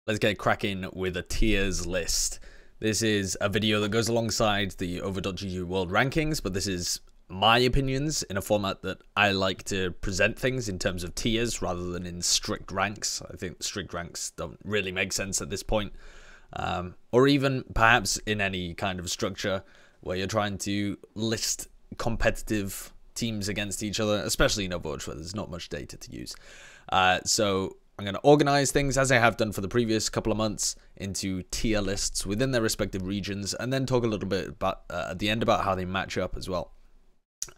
Let's get cracking with a tiers list. This is a video that goes alongside the over.gg world rankings, but this is my opinions in a format that I like to present things in terms of tiers rather than in strict ranks. I think strict ranks don't really make sense at this point. Or even perhaps in any kind of structure where you're trying to list competitive teams against each other, especially in Overwatch where there's not much data to use. So I'm going to organize things, as I have done for the previous couple of months, into tier lists within their respective regions, and then talk a little bit about at the end about how they match up as well.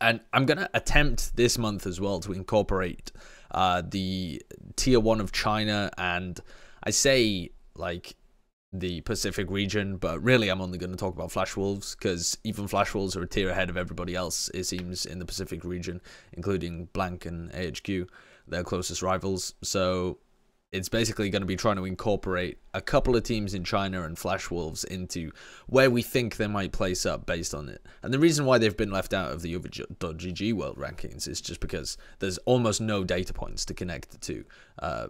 And I'm going to attempt this month as well to incorporate the tier 1 of China, and I say like the Pacific region, but really I'm only going to talk about Flash Wolves, because even Flash Wolves are a tier ahead of everybody else, it seems, in the Pacific region, including Blank and AHQ, their closest rivals. So it's basically going to be trying to incorporate a couple of teams in China and Flash Wolves into where we think they might place up based on it. And the reason why they've been left out of the over.gg world rankings is just because there's almost no data points to connect the two.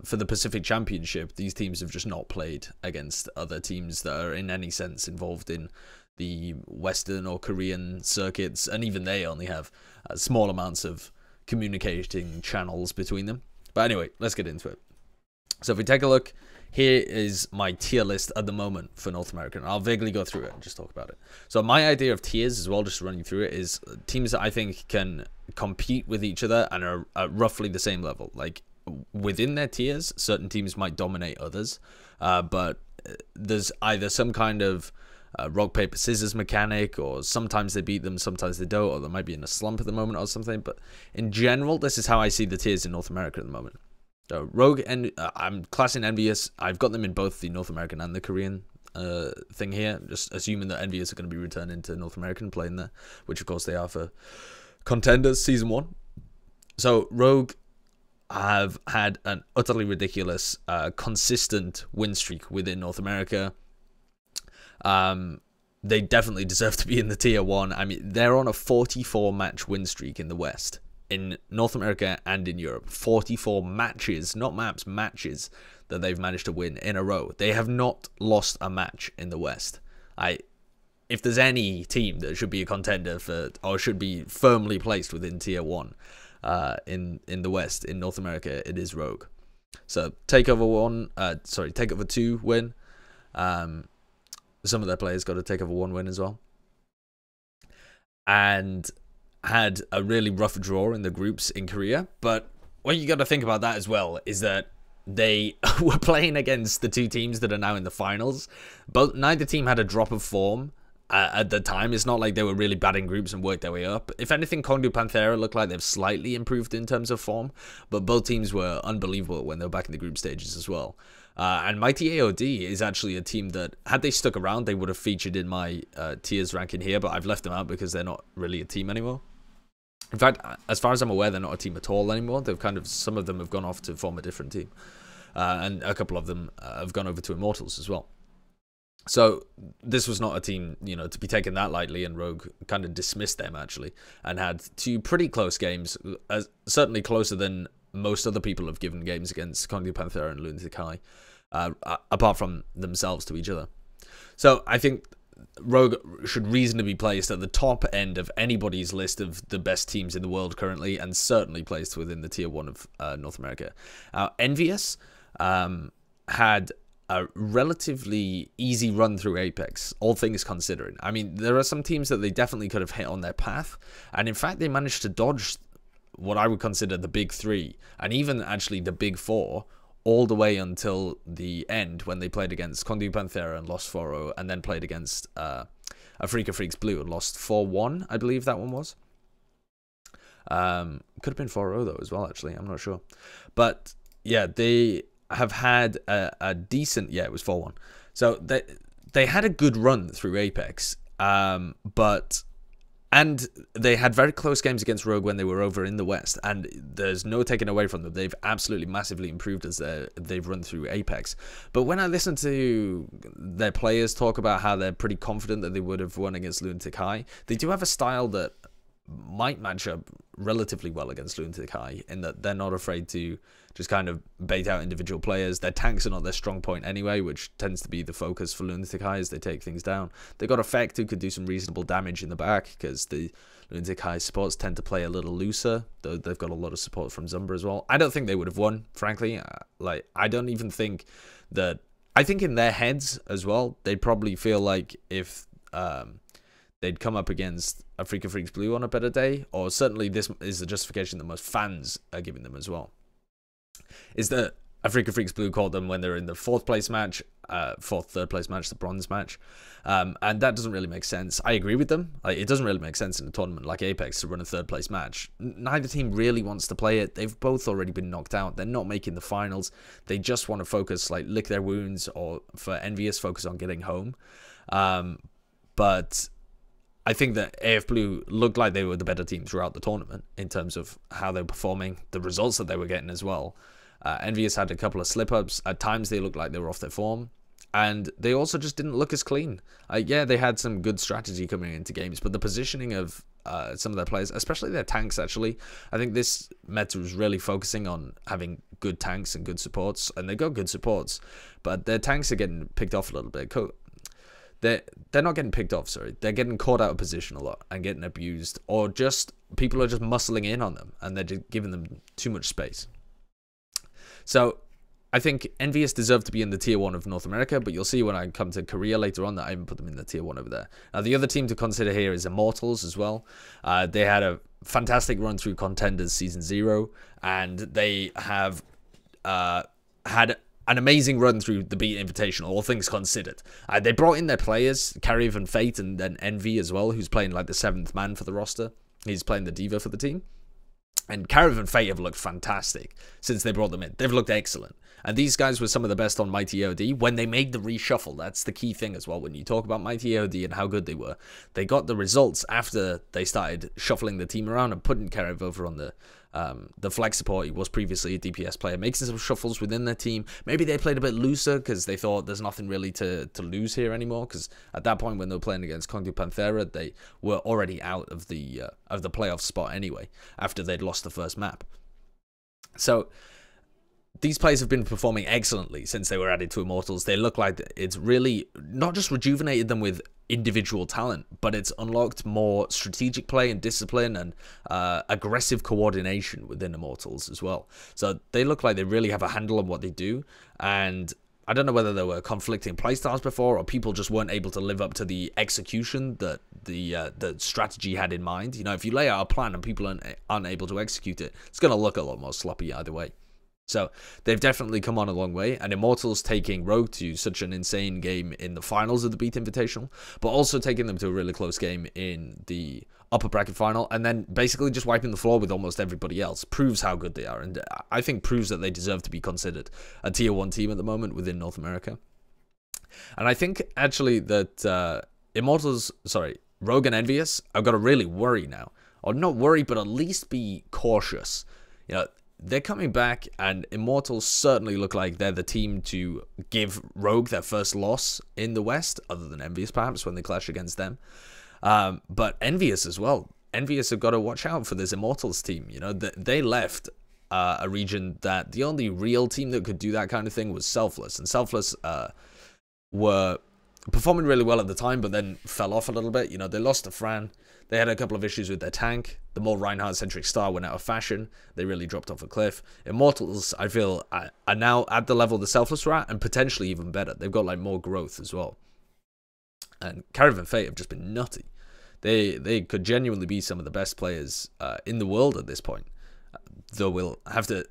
For the Pacific Championship, these teams have just not played against other teams that are in any sense involved in the Western or Korean circuits, and even they only have small amounts of communicating channels between them. But anyway, let's get into it. So if we take a look, here is my tier list at the moment for North America. And I'll vaguely go through it and just talk about it. So my idea of tiers as well, just running through it, is teams that I think can compete with each other and are at roughly the same level. Like within their tiers, certain teams might dominate others, but there's either some kind of rock, paper, scissors mechanic, or sometimes they beat them, sometimes they don't, or they might be in a slump at the moment or something. But in general, this is how I see the tiers in North America at the moment. So Rogue, and I'm classing Envious. I've got them in both the North American and the Korean thing here, just assuming that Envious are going to be returning to North American playing there, which of course they are for Contenders Season 1. So Rogue have had an utterly ridiculous, consistent win streak within North America. They definitely deserve to be in the tier 1. I mean, they're on a 44 match win streak in the West. In North America and in Europe, 44 matches, not maps, matches that they've managed to win in a row. They have not lost a match in the West. If there's any team that should be a contender for, or should be firmly placed within tier 1 in the West, in North America, it is Rogue. So Takeover 2 win. Some of their players got a Takeover 1 win as well. And had a really rough draw in the groups in Korea, but what you got to think about that as well is that they were playing against the two teams that are now in the finals. Neither team had a drop of form at the time. It's not like they were really bad in groups and worked their way up. If anything, Kongdu Panthera looked like they've slightly improved in terms of form, but both teams were unbelievable when they were back in the group stages as well. And Mighty AOD is actually a team that, had they stuck around, they would have featured in my tiers ranking here, but I've left them out because they're not really a team anymore. In fact, as far as I'm aware, they're not a team at all anymore. They've some of them have gone off to form a different team. And a couple of them have gone over to Immortals as well. So this was not a team, to be taken that lightly, and Rogue kind of dismissed them, actually, and had two pretty close games, certainly closer than most other people have given games against Kongdu Panthera and lunatic-hai, apart from themselves to each other. So I think Rogue should reasonably be placed at the top end of anybody's list of the best teams in the world currently, and certainly placed within the tier 1 of North America. Envious had a relatively easy run through Apex, all things considering. I mean, there are some teams that they definitely could have hit on their path, and in fact they managed to dodge what I would consider the big 3, and even actually the big 4, all the way until the end, when they played against Kongdu Panthera and lost 4-0, and then played against af.blue and lost 4-1, I believe that one was. Could have been 4-0 though as well, actually, I'm not sure. But yeah, they have had a decent, yeah, it was 4-1. So they had a good run through Apex, and they had very close games against Rogue when they were over in the West, and there's no taking away from them. They've absolutely massively improved as they've run through Apex. But when I listen to their players talk about how they're pretty confident that they would have won against lunatic-hai, they do have a style that might match up relatively well against lunatic-hai in that they're not afraid to just kind of bait out individual players. Their tanks are not their strong point anyway, which tends to be the focus for lunatic-hai as they take things down. They got Effect, who could do some reasonable damage in the back, because the lunatic-hai supports tend to play a little looser, though they've got a lot of support from Zumba as well. I don't think they would have won, frankly. Like, I don't even think that... I think in their heads as well, they'd probably feel like if they'd come up against af.blue on a better day, or certainly this is the justification that most fans are giving them as well, is that af.blue caught them when they're in the third place match, the bronze match, and that doesn't really make sense. I agree with them. Like, it doesn't really make sense in a tournament like Apex to run a third place match. Neither team really wants to play it. They've both already been knocked out. They're not making the finals. They just want to focus, like, lick their wounds, or for Envious, focus on getting home. But I think that af.blue looked like they were the better team throughout the tournament in terms of how they were performing, the results that they were getting as well. Envious had a couple of slip-ups. At times, they looked like they were off their form. And they also just didn't look as clean. Yeah, they had some good strategy coming into games, but the positioning of some of their players, especially their tanks, actually, I think this meta was really focusing on having good tanks and good supports. And they got good supports, but their tanks are getting picked off a little bit. They're not getting picked off, sorry. They're getting caught out of position a lot and getting abused, or just people are just muscling in on them and they're just giving them too much space. So I think Envious deserve to be in the tier 1 of North America, but you'll see when I come to Korea later on that I even put them in the tier 1 over there. Now, the other team to consider here is Immortals as well. They had a fantastic run through Contenders Season 0, and they have had an amazing run through the Beat Invitational, all things considered. They brought in their players, Carriv and Fate, and then Envy as well, who's playing like the 7th man for the roster. He's playing the diva for the team. And Carriv and Fate have looked fantastic since they brought them in. They've looked excellent. And these guys were some of the best on Mighty AOD when they made the reshuffle. That's the key thing as well. When you talk about Mighty AOD and how good they were, they got the results after they started shuffling the team around and putting Carriv over on the flag support. He was previously a DPS player, making some shuffles within their team. Maybe they played a bit looser because they thought there's nothing really to lose here anymore, because at that point when they were playing against Kongdu Panthera, they were already out of the playoff spot anyway after they'd lost the first map. So these players have been performing excellently since they were added to Immortals. They look like it's really not just rejuvenated them with individual talent, but it's unlocked more strategic play and discipline and aggressive coordination within Immortals as well. So they look like they really have a handle on what they do, and I don't know whether there were conflicting playstyles before, or people just weren't able to live up to the execution that the strategy had in mind. You know, if you lay out a plan and people aren't able to execute it, it's going to look a lot more sloppy either way. So they've definitely come on a long way, and Immortals taking Rogue to such an insane game in the finals of the Beat Invitational, but also taking them to a really close game in the upper bracket final, and then basically just wiping the floor with almost everybody else proves how good they are, and I think proves that they deserve to be considered a tier 1 team at the moment within North America. And I think actually that Rogue and Envious have got to really worry now, or not worry, but at least be cautious. You know, they're coming back, and Immortals certainly look like they're the team to give Rogue their first loss in the West, other than Envious perhaps when they clash against them. But Envious as well. Envious have got to watch out for this Immortals team. You know, they left a region that the only real team that could do that kind of thing was Selfless, and Selfless were performing really well at the time, but then fell off a little bit. You know, they lost to Fran. They had a couple of issues with their tank. The more Reinhardt-centric star went out of fashion. They really dropped off a cliff. Immortals, I feel, are now at the level the Selfless were at, and potentially even better. They've got like more growth as well. And Carriv and Fate have just been nutty. They could genuinely be some of the best players in the world at this point. Though we'll have to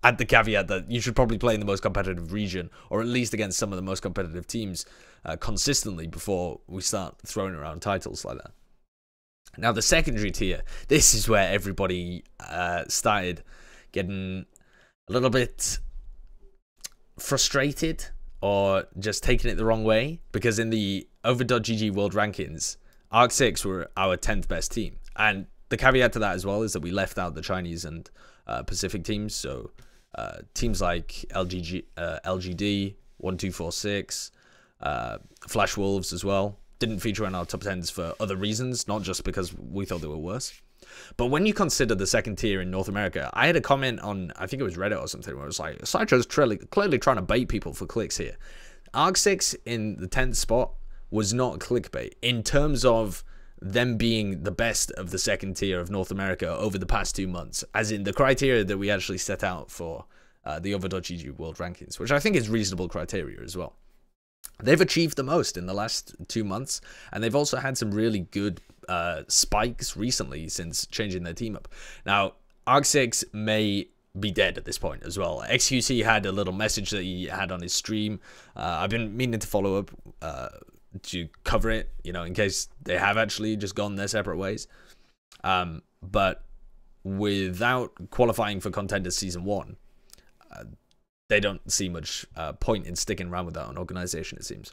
add the caveat that you should probably play in the most competitive region, or at least against some of the most competitive teams consistently before we start throwing around titles like that. Now, the secondary tier, this is where everybody started getting a little bit frustrated or just taking it the wrong way, because in the over.gg World Rankings, Arc 6 were our 10th best team. And the caveat to that as well is that we left out the Chinese and Pacific teams, so teams like LGD, 1246, Flash Wolves as well, didn't feature in our top 10s for other reasons, not just because we thought they were worse. But when you consider the second tier in North America, I had a comment on, I think it was Reddit or something, where it was like, Sideshow's clearly trying to bait people for clicks here. Arc6 in the 10th spot was not clickbait in terms of them being the best of the second tier of North America over the past 2 months, as in the criteria that we actually set out for the over.gg world rankings, which I think is reasonable criteria as well. They've achieved the most in the last 2 months, and they've also had some really good spikes recently since changing their team up. Now, Arc6 may be dead at this point as well. XQC had a little message that he had on his stream. I've been meaning to follow up to cover it, you know, in case they have actually just gone their separate ways. But without qualifying for Contenders Season 1, they don't see much point in sticking around with that an organization, it seems.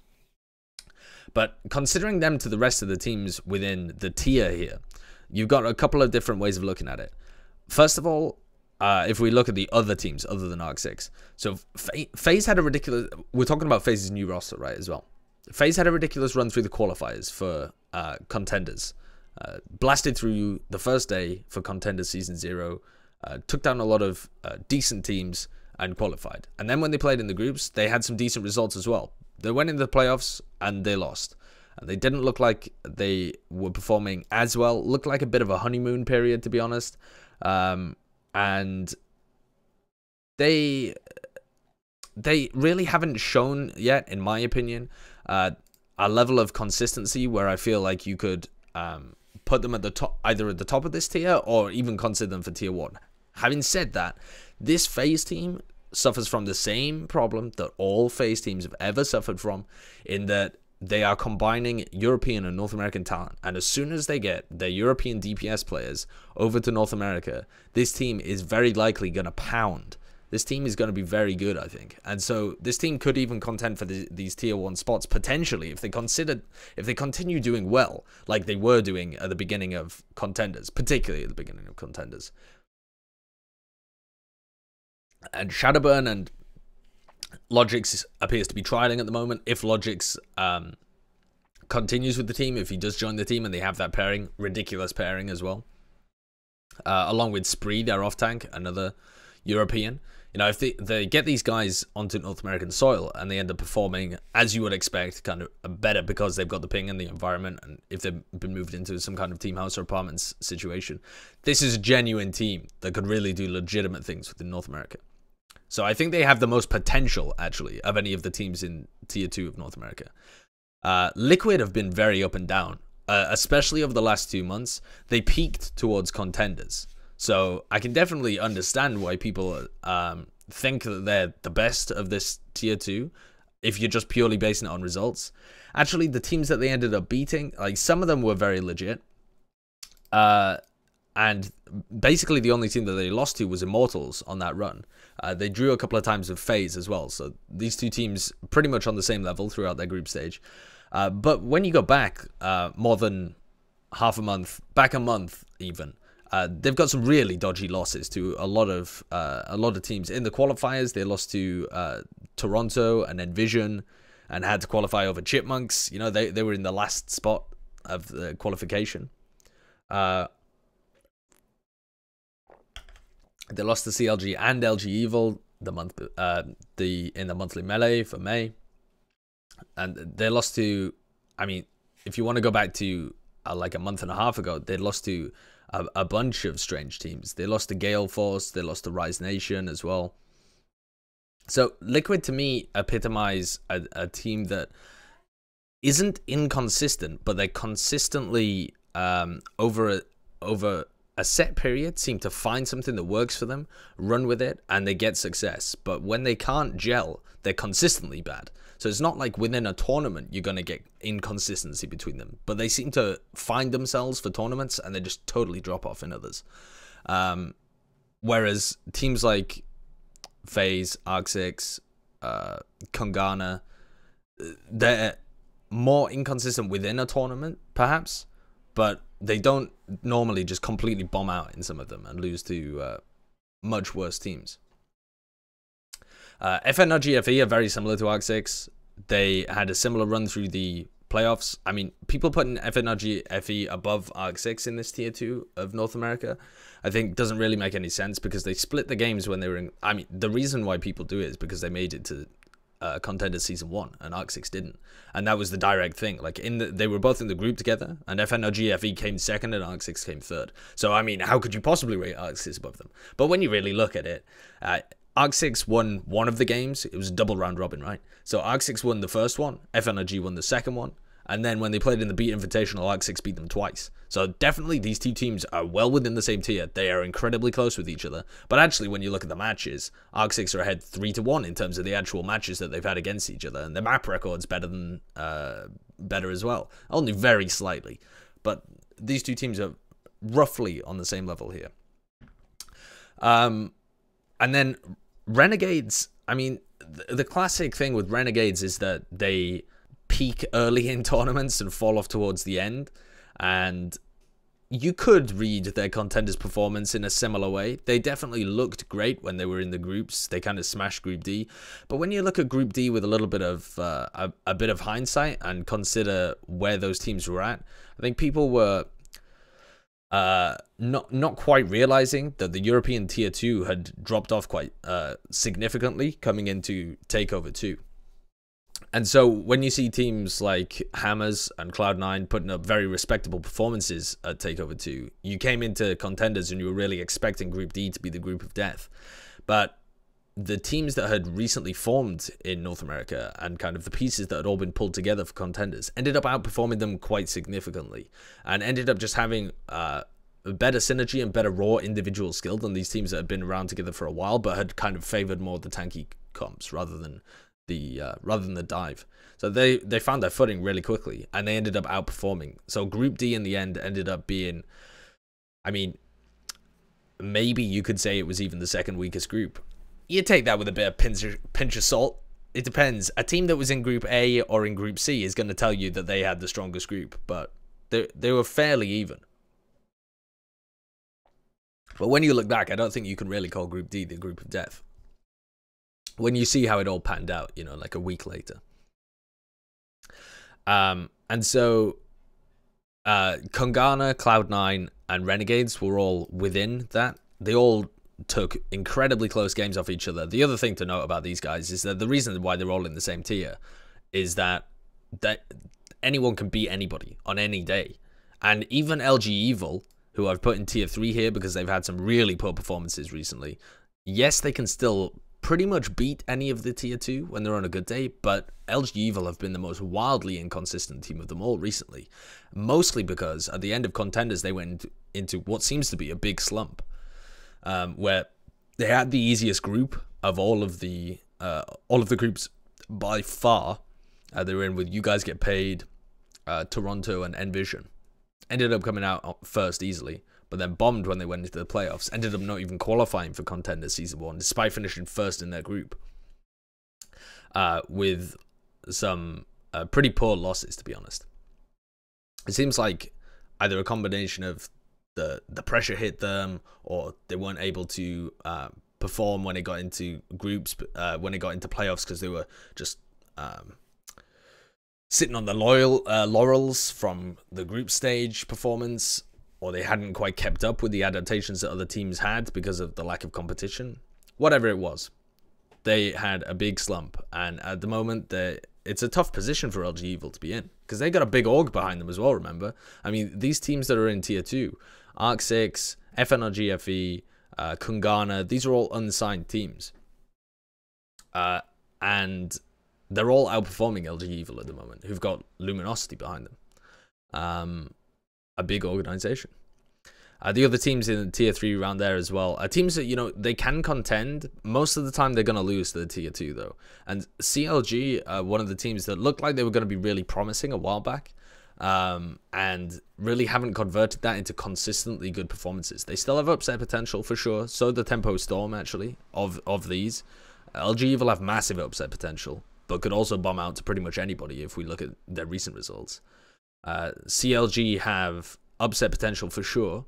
But considering them to the rest of the teams within the tier here, you've got a couple of different ways of looking at it. First of all, if we look at the other teams other than Arc6, so FaZe had a ridiculous, we're talking about FaZe's new roster, right, as well. FaZe had a ridiculous run through the qualifiers for Contenders. Blasted through the first day for Contenders Season 0, took down a lot of decent teams and qualified. And then when they played in the groups, they had some decent results as well. They went into the playoffs and they lost. And they didn't look like they were performing as well. Looked like a bit of a honeymoon period, to be honest. And they really haven't shown yet, in my opinion, a level of consistency where I feel like you could put them at the top, either at the top of this tier or even consider them for tier 1. Having said that, this FaZe team suffers from the same problem that all FaZe teams have ever suffered from, in that they are combining European and North American talent. And as soon as they get their European DPS players over to North America, this team is very likely going to pound. This team is going to be very good, I think. And so this team could even contend for these tier 1 spots potentially if they continue doing well, like they were doing at the beginning of Contenders, particularly at the beginning of Contenders. And Shadowburn and Logix appears to be trialing at the moment. If Logix continues with the team, if he does join the team and they have that pairing, ridiculous pairing as well, along with Spree, their off-tank, another European. You know, if they get these guys onto North American soil and they end up performing, as you would expect, kind of better because they've got the ping and the environment, and if they've been moved into some kind of team house or apartments situation, this is a genuine team that could really do legitimate things within North America. So I think they have the most potential, actually, of any of the teams in Tier 2 of North America. Liquid have been very up and down, especially over the last 2 months. They peaked towards Contenders. So I can definitely understand why people think that they're the best of this Tier 2 if you're just purely basing it on results. Actually, the teams that they ended up beating, like some of them were very legit. And basically the only team that they lost to was Immortals on that run. They drew a couple of times with FaZe as well. So these two teams pretty much on the same level throughout their group stage. But when you go back more than half a month, back a month even, they've got some really dodgy losses to a lot of teams. In the qualifiers, they lost to Toronto and Envision and had to qualify over Chipmunks. You know, they were in the last spot of the qualification. They lost to CLG and LG Evil in the monthly melee for May, and they lost to, I mean, if you want to go back to like a month and a half ago, they lost to a bunch of strange teams. They lost to Gale Force, they lost to Rise Nation as well. So Liquid to me epitomize a team that isn't inconsistent, but they consistently over a set period seem to find something that works for them, run with it, and they get success. But when they can't gel, they're consistently bad. So it's not like within a tournament you're going to get inconsistency between them, but they seem to find themselves for tournaments and they just totally drop off in others. Whereas teams like FaZe, Arc6, Kongana, they're more inconsistent within a tournament, perhaps, but they don't normally just completely bomb out in some of them and lose to much worse teams. FN or GFE are very similar to Arc6. They had a similar run through the playoffs. I mean, people putting FNRG FE above Arc 6 in this tier 2 of North America, I think doesn't really make any sense because they split the games when they were in. I mean, the reason why people do it is because they made it to Contenders Season 1 and Arc 6 didn't. And that was the direct thing. Like, they were both in the group together, and FNRG FE came second and Arc 6 came third. So, I mean, how could you possibly rate Arc 6 above them? But when you really look at it, Arc 6 won one of the games. It was a double round robin, right? So Arc 6 won the first one, FNRG won the second one, and then when they played in the Beat Invitational, Arc 6 beat them twice. So definitely these two teams are well within the same tier. They are incredibly close with each other. But actually, when you look at the matches, Arc 6 are ahead 3-1 in terms of the actual matches that they've had against each other, and the map record's better as well. Only very slightly. But these two teams are roughly on the same level here. And then Renegades, I mean, the classic thing with Renegades is that they peak early in tournaments and fall off towards the end. And you could read their Contenders performance in a similar way. They definitely looked great when they were in the groups. They kind of smashed Group D. But when you look at Group D with a little bit of a bit of hindsight and consider where those teams were at, I think people were not quite realizing that the European Tier 2 had dropped off quite significantly coming into Takeover 2. And so when you see teams like Hammers and Cloud9 putting up very respectable performances at Takeover 2, you came into Contenders and you were really expecting Group D to be the group of death. But the teams that had recently formed in North America and kind of the pieces that had all been pulled together for Contenders ended up outperforming them quite significantly and ended up just having better synergy and better raw individual skill than these teams that had been around together for a while but had kind of favored more the tanky comps rather than the dive. So they found their footing really quickly and they ended up outperforming. So Group D in the end ended up being, I mean, maybe you could say it was even the second weakest group. You take that with a bit of pinch of salt. It depends. A team that was in Group A or in Group C is going to tell you that they had the strongest group, but they were fairly even. But when you look back, I don't think you can really call Group D the group of death. When you see how it all panned out, you know, like a week later. And so Kungana, Cloud9, and Renegades were all within that. They all took incredibly close games off each other. The other thing to note about these guys is that the reason why they're all in the same tier is that anyone can beat anybody on any day. And even LG Evil, who I've put in tier 3 here because they've had some really poor performances recently, yes, they can still pretty much beat any of the tier 2 when they're on a good day, but LG Evil have been the most wildly inconsistent team of them all recently, mostly because at the end of Contenders they went into what seems to be a big slump, where they had the easiest group of all of the groups by far. They were in with You Guys Get Paid, Toronto, and Envision. Ended up coming out first easily, but then bombed when they went into the playoffs. Ended up not even qualifying for Contenders Season 1, despite finishing first in their group. With some pretty poor losses, to be honest. It seems like either a combination of the pressure hit them, or they weren't able to perform when it got into groups, when it got into playoffs, because they were just sitting on the laurels from the group stage performance, or they hadn't quite kept up with the adaptations that other teams had because of the lack of competition. Whatever it was, they had a big slump, and at the moment, it's a tough position for LG Evil to be in, because they got a big org behind them as well, remember? I mean, these teams that are in Tier 2, Arc 6, FNRG FE, Kungana, these are all unsigned teams. And they're all outperforming LG Evil at the moment, who've got Luminosity behind them. A big organization. The other teams in the tier 3 around there as well are teams that, you know, they can contend. Most of the time they're going to lose to the tier 2 though. And CLG, one of the teams that looked like they were going to be really promising a while back, and really haven't converted that into consistently good performances. They still have upset potential for sure. So the Tempo Storm, actually, of these. LG Evil have massive upset potential, but could also bomb out to pretty much anybody if we look at their recent results. CLG have upset potential for sure,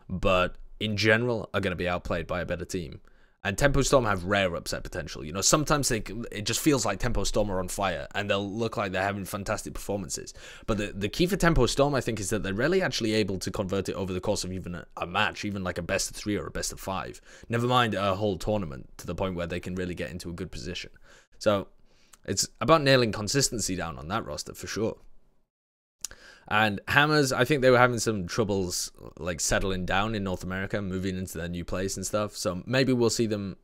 but in general are going to be outplayed by a better team. And Tempo Storm have rare upset potential. You know, sometimes it just feels like Tempo Storm are on fire, and they'll look like they're having fantastic performances. But the key for Tempo Storm, I think, is that they're really actually able to convert it over the course of even a match, even like a best of 3 or a best of 5. Never mind a whole tournament, to the point where they can really get into a good position. So it's about nailing consistency down on that roster for sure. And Hammers, I think they were having some troubles like settling down in North America, moving into their new place and stuff. So maybe we'll see them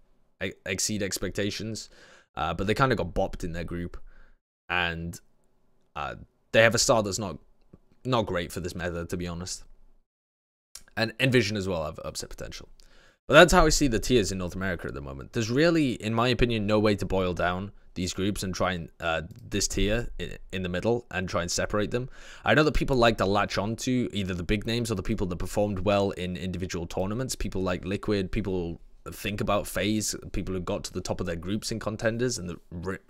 exceed expectations. But they kind of got bopped in their group. And they have a start that's not great for this meta, to be honest. And Envision as well have upset potential. But that's how I see the tiers in North America at the moment. There's really, in my opinion, no way to boil down these groups and try and this tier in the middle and try and separate them. I know that people like to latch on to either the big names or the people that performed well in individual tournaments. People like Liquid, people think about FaZe, people who got to the top of their groups in contenders and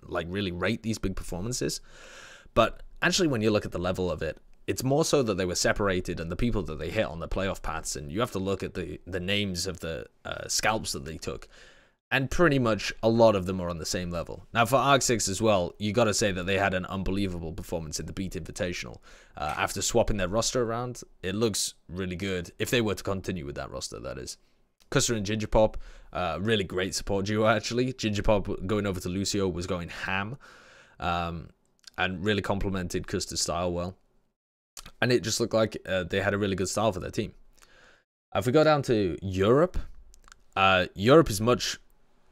like really rate these big performances. But actually, when you look at the level of it, it's more so that they were separated and the people that they hit on the playoff paths, and you have to look at the names of the scalps that they took. And pretty much a lot of them are on the same level. Now, for Arc6 as well, you got to say that they had an unbelievable performance in the Beat Invitational. After swapping their roster around, it looks really good. If they were to continue with that roster, that is. Custer and Gingerpop, really great support duo, actually. Gingerpop going over to Lucio was going ham. And really complemented Custer's style well. And it just looked like they had a really good style for their team. If we go down to Europe, Europe is much...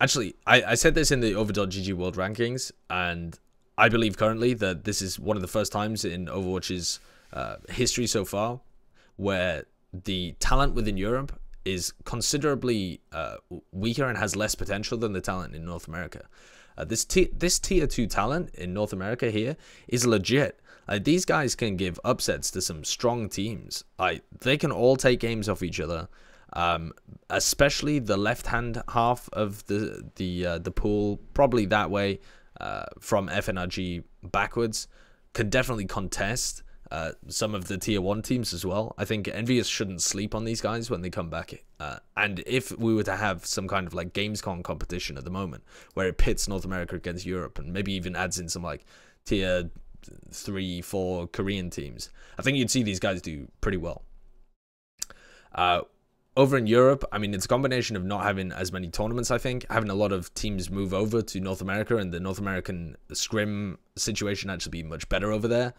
Actually, I said this in the over.gg World Rankings, and I believe currently that this is one of the first times in Overwatch's history so far where the talent within Europe is considerably weaker and has less potential than the talent in North America. This tier 2 talent in North America here is legit. These guys can give upsets to some strong teams. They can all take games off each other. Especially the left-hand half of the pool, probably that way from FNRG backwards, could definitely contest some of the tier 1 teams as well. I think Envious shouldn't sleep on these guys when they come back. And if we were to have some kind of like Gamescom competition at the moment, where it pits North America against Europe and maybe even adds in some like tier 3, 4 Korean teams, I think you'd see these guys do pretty well. Over in Europe, I mean, it's a combination of not having as many tournaments, I think, having a lot of teams move over to North America, and the North American scrim situation actually be much better over there.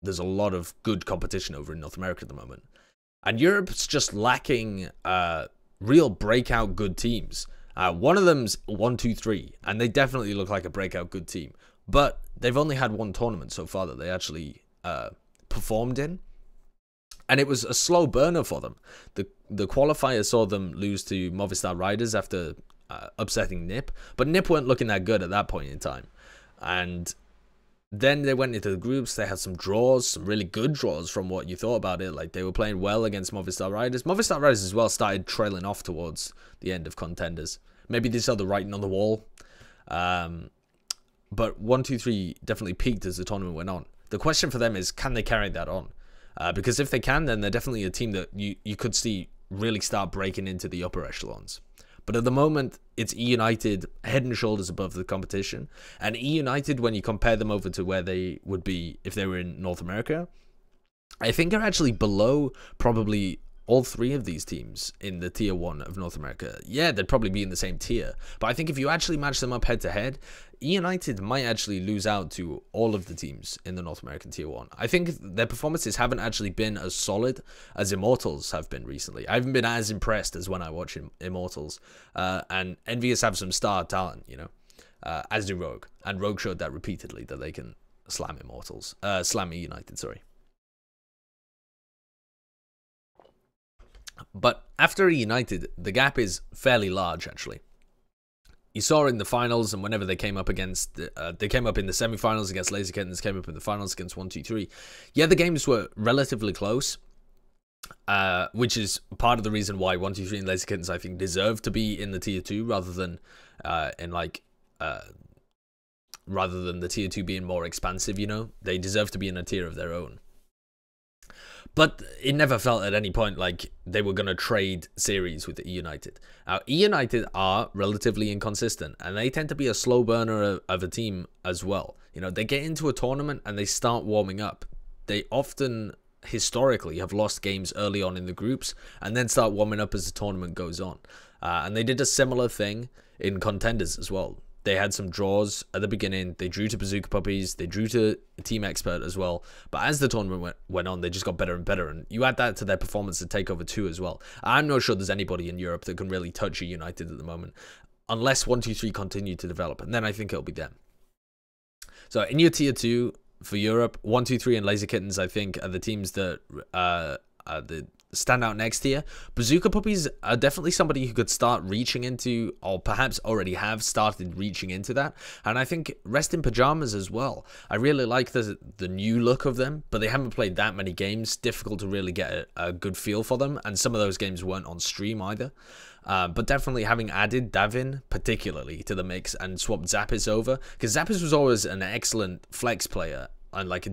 There's a lot of good competition over in North America at the moment. And Europe's just lacking real breakout good teams. One of them's 1-2-3, and they definitely look like a breakout good team. But they've only had one tournament so far that they actually performed in. And it was a slow burner for them. The qualifier saw them lose to Movistar Riders after upsetting NIP. But NIP weren't looking that good at that point in time. And then they went into the groups. They had some draws, some really good draws from what you thought about it. Like, they were playing well against Movistar Riders. Movistar Riders as well started trailing off towards the end of contenders. Maybe they saw the writing on the wall. But 1-2-3 definitely peaked as the tournament went on. The question for them is, can they carry that on? Because if they can, then they're definitely a team that you could see really start breaking into the upper echelons. But at the moment, it's E-United head and shoulders above the competition. And E-United, when you compare them over to where they would be if they were in North America, I think are actually below probably all 3 of these teams in the tier 1 of North America. Yeah, they'd probably be in the same tier. But I think if you actually match them up head to head, E-United might actually lose out to all of the teams in the North American tier 1. I think their performances haven't actually been as solid as Immortals have been recently. I haven't been as impressed as when I watch Immortals. And Envious have some star talent, you know, as do Rogue. And Rogue showed that repeatedly, that they can slam Immortals. Slam E-United, sorry. But after E-United, the gap is fairly large, actually. You saw in the finals, and whenever they came up against, they came up in the semi-finals against Laser Kittens, came up in the finals against 1-2-3. Yeah, the games were relatively close, which is part of the reason why 1-2-3 and Laser Kittens, I think, deserve to be in the tier 2 rather than the tier 2 being more expansive. You know, they deserve to be in a tier of their own. But it never felt at any point like they were going to trade series with E United. Now, E United are relatively inconsistent, and they tend to be a slow burner of a team as well. You know, they get into a tournament and they start warming up. They often, historically, have lost games early on in the groups and then start warming up as the tournament goes on. And they did a similar thing in Contenders as well. They had some draws at the beginning. They drew to Bazooka Puppies. They drew to Team Expert as well. But as the tournament went on, they just got better and better. And you add that to their performance at Takeover 2 as well. I'm not sure there's anybody in Europe that can really touch a United at the moment, unless 1-2-3 continue to develop. And then I think it'll be them. So in your tier 2 for Europe, 1-2-3 and Laser Kittens, I think, are the teams that the stand out next here. Bazooka Puppies are definitely somebody who could start reaching into, or perhaps already have started reaching into that. And I think Rest in Pajamas as well. I really like the new look of them, but they haven't played that many games. Difficult to really get a good feel for them, and some of those games weren't on stream either. But definitely having added Davin particularly to the mix and swapped Zappis over, because Zappis was always an excellent flex player and like a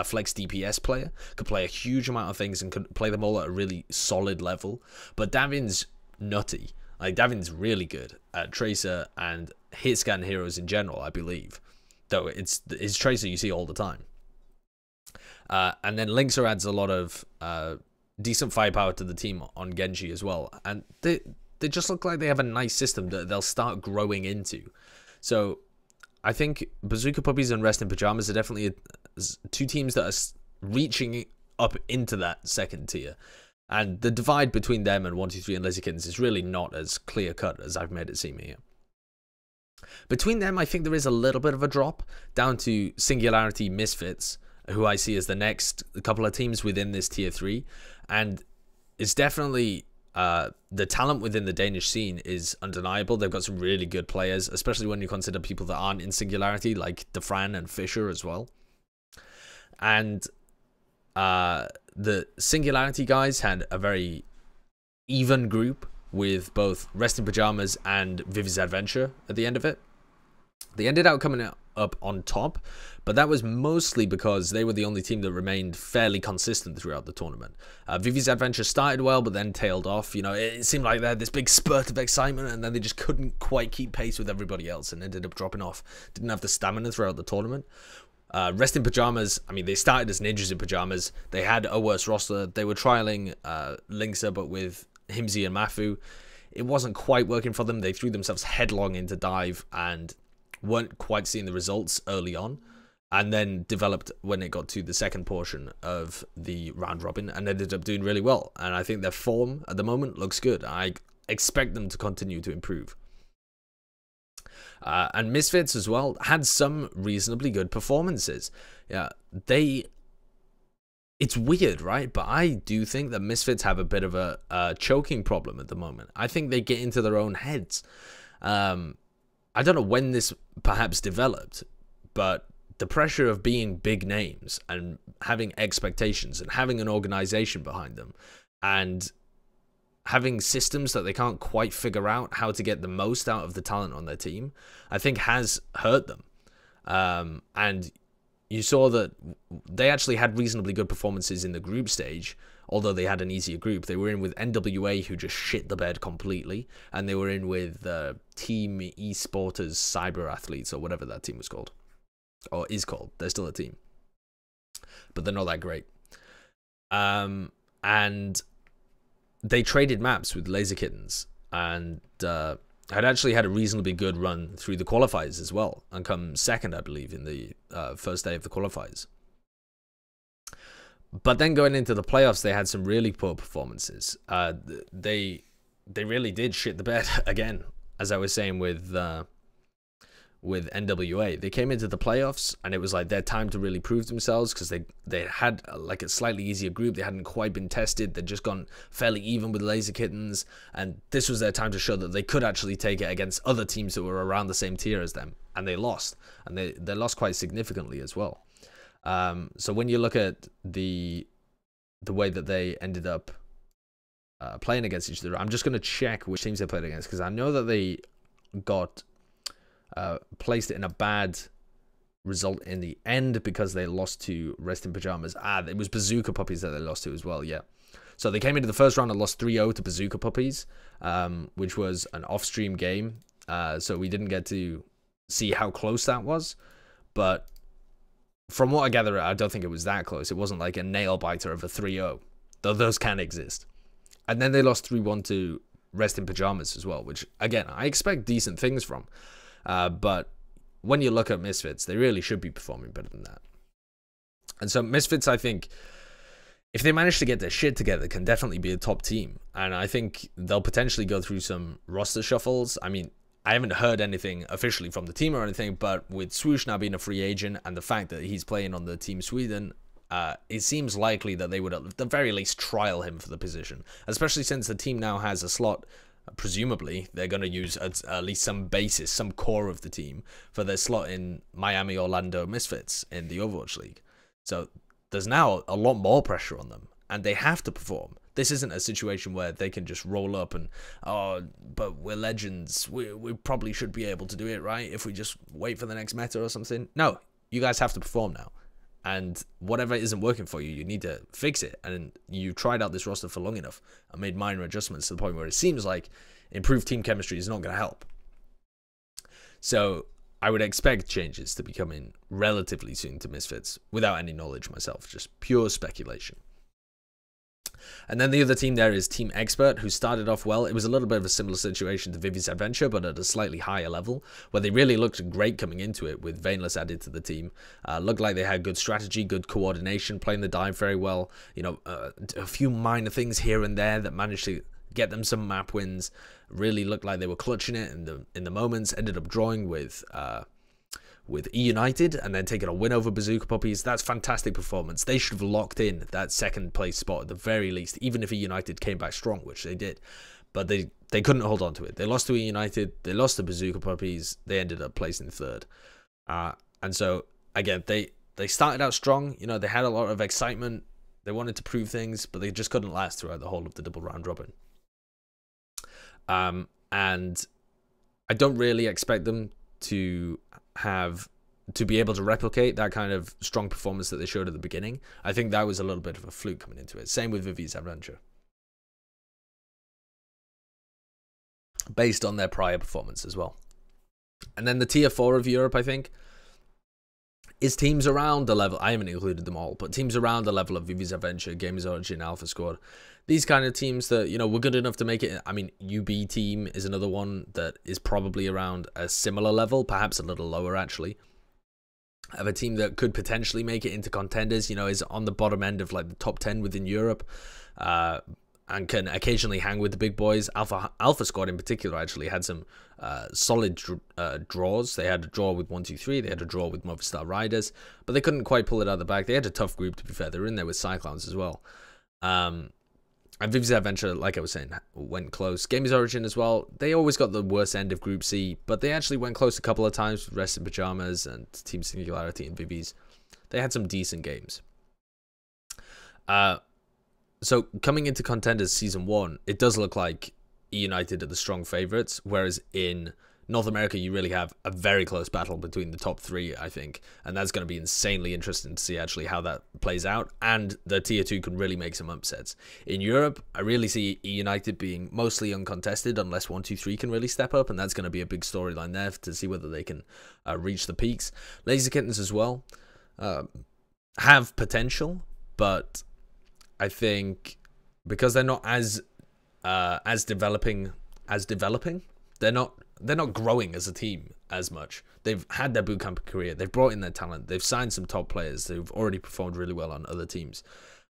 flex DPS player, could play a huge amount of things and could play them all at a really solid level. But Davin's nutty. Like, Davin's really good at Tracer and hit scan heroes in general, I believe. Though it's Tracer you see all the time. And then Linkser adds a lot of decent firepower to the team on Genji as well. And they just look like they have a nice system that they'll start growing into. So I think Bazooka Puppies and Rest in Pajamas are definitely two teams that are reaching up into that second tier. And the divide between them and 1-2-3 and Laser Kittens is really not as clear-cut as I've made it seem here. Between them, I think there is a little bit of a drop down to Singularity Misfits, who I see as the next couple of teams within this tier 3. And it's definitely... the talent within the Danish scene is undeniable. They've got some really good players, especially when you consider people that aren't in Singularity, like Defran and Fisher as well. And the Singularity guys had a very even group with both Rest in Pajamas and Vivi's Adventure at the end of it. They ended up coming up on top, but that was mostly because they were the only team that remained fairly consistent throughout the tournament. Vivi's Adventure started well, but then tailed off. You know, it seemed like they had this big spurt of excitement, and then they just couldn't quite keep pace with everybody else and ended up dropping off. Didn't have the stamina throughout the tournament. Rest in Pajamas, I mean, they started as Ninjas in Pajamas. They had a worse roster. They were trialing Linkser, but with Himsy and Mafu. It wasn't quite working for them. They threw themselves headlong into Dive and weren't quite seeing the results early on, and then developed when it got to the second portion of the round robin and ended up doing really well. And I think their form at the moment looks good. I expect them to continue to improve. And Misfits as well had some reasonably good performances. Yeah, it's weird, right? But I do think that Misfits have a bit of a choking problem at the moment. I think they get into their own heads. I don't know when this perhaps developed, but the pressure of being big names and having expectations and having an organization behind them and having systems that they can't quite figure out how to get the most out of the talent on their team, I think has hurt them. And you saw that they actually had reasonably good performances in the group stage, although they had an easier group. They were in with NWA, who just shit the bed completely, and they were in with Team Esporters Cyber Athletes, or whatever that team was called, or is called. They're still a team, but they're not that great. And they traded maps with Laser Kittens, and had actually had a reasonably good run through the qualifiers as well, and come second, I believe, in the first day of the qualifiers. But then going into the playoffs, they had some really poor performances. They really did shit the bed again, as I was saying with NWA. They came into the playoffs, and it was like their time to really prove themselves, because they had like a slightly easier group. They hadn't quite been tested. They'd just gone fairly even with Laser Kittens, and this was their time to show that they could actually take it against other teams that were around the same tier as them, and they lost, and they lost quite significantly as well. So when you look at the way that they ended up playing against each other, I'm just going to check which teams they played against, because I know that they got placed in a bad result in the end because they lost to Rest in Pajamas. It was Bazooka Puppies that they lost to as well, yeah. So they came into the first round and lost 3-0 to Bazooka Puppies, which was an off-stream game. So we didn't get to see how close that was. But from what I gather, I don't think it was that close. It wasn't like a nail-biter of a 3-0, though those can exist. And then they lost 3-1 to Rest in Pajamas as well, which, again, I expect decent things from. But when you look at Misfits, they really should be performing better than that. And so Misfits, I think, if they manage to get their shit together, can definitely be a top team. And I think they'll potentially go through some roster shuffles. I mean, I haven't heard anything officially from the team or anything, but with Swoosh now being a free agent and the fact that he's playing on the Team Sweden, it seems likely that they would at the very least trial him for the position, especially since the team now has a slot. Presumably, they're going to use at least some basis, some core of the team for their slot in Miami Orlando Misfits in the Overwatch League. So there's now a lot more pressure on them, and they have to perform. This isn't a situation where they can just roll up and, oh, but we're legends. We probably should be able to do it, right? If we just wait for the next meta or something. No, you guys have to perform now. And whatever isn't working for you, you need to fix it. And you tried out this roster for long enough and made minor adjustments to the point where it seems like improved team chemistry is not going to help. So I would expect changes to be coming relatively soon to Misfits without any knowledge myself, just pure speculation. And then the other team there is Team Expert, who started off well. It was a little bit of a similar situation to Vivi's Adventure, but at a slightly higher level, where they really looked great coming into it with Veinless added to the team. Looked like they had good strategy, good coordination, playing the dive very well. You know, a few minor things here and there that managed to get them some map wins. Really looked like they were clutching it in the moments. Ended up drawing with E United and then taking a win over Bazooka Puppies. That's fantastic performance. They should have locked in that second place spot at the very least, even if E United came back strong, which they did. But they couldn't hold on to it. They lost to E United. They lost to Bazooka Puppies. They ended up placing third. And so, again, they started out strong. You know, they had a lot of excitement. They wanted to prove things, but they just couldn't last throughout the whole of the double round robin. And I don't really expect them to be able to replicate that kind of strong performance that they showed at the beginning. I think that was a little bit of a fluke coming into it. Same with Vivi's Adventure, based on their prior performance as well. And then the tier 4 of Europe, I think, is teams around the level. I haven't included them all, but teams around the level of Vivi's Adventure, Gamers Origin, Alpha Squad. These kind of teams that, you know, were good enough to make it. I mean, UB team is another one that is probably around a similar level, perhaps a little lower actually. Of a team that could potentially make it into contenders, you know, is on the bottom end of like the top 10 within Europe, and can occasionally hang with the big boys. Alpha Squad in particular actually had some solid draws. They had a draw with 123, they had a draw with Movistar Riders, but they couldn't quite pull it out of the bag. They had a tough group, to be fair. They were in there with Cyclones as well. And Vivi's Adventure, like I was saying, went close. Gamers Origin as well. They always got the worst end of Group C, but they actually went close a couple of times with Rest in Pajamas and Team Singularity and Vivi's. They had some decent games. So coming into Contenders Season 1, it does look like E United are the strong favourites, whereas in North America, you really have a very close battle between the top 3, I think, and that's going to be insanely interesting to see actually how that plays out, and the Tier 2 can really make some upsets. In Europe, I really see E United being mostly uncontested unless 123 can really step up, and that's going to be a big storyline there to see whether they can reach the peaks. Laser Kittens as well have potential, but I think because they're not as developing, they're not growing as a team as much. They've had their bootcamp career. They've brought in their talent. They've signed some top players who've already performed really well on other teams.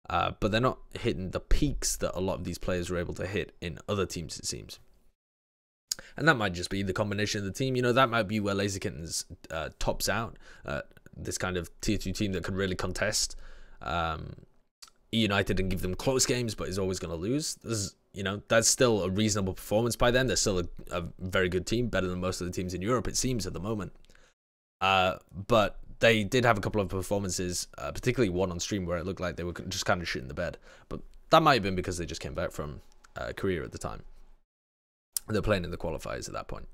But they're not hitting the peaks that a lot of these players were able to hit in other teams, it seems. And that might just be the combination of the team. You know, that might be where Laser Kittens tops out. This kind of Tier 2 team that can really contest United and give them close games, but is always going to lose. You know, that's still a reasonable performance by them. They're still a very good team, better than most of the teams in Europe, it seems, at the moment. But they did have a couple of performances, particularly one on stream where it looked like they were just kind of shitting the bed. But that might have been because they just came back from Korea at the time. They're playing in the qualifiers at that point.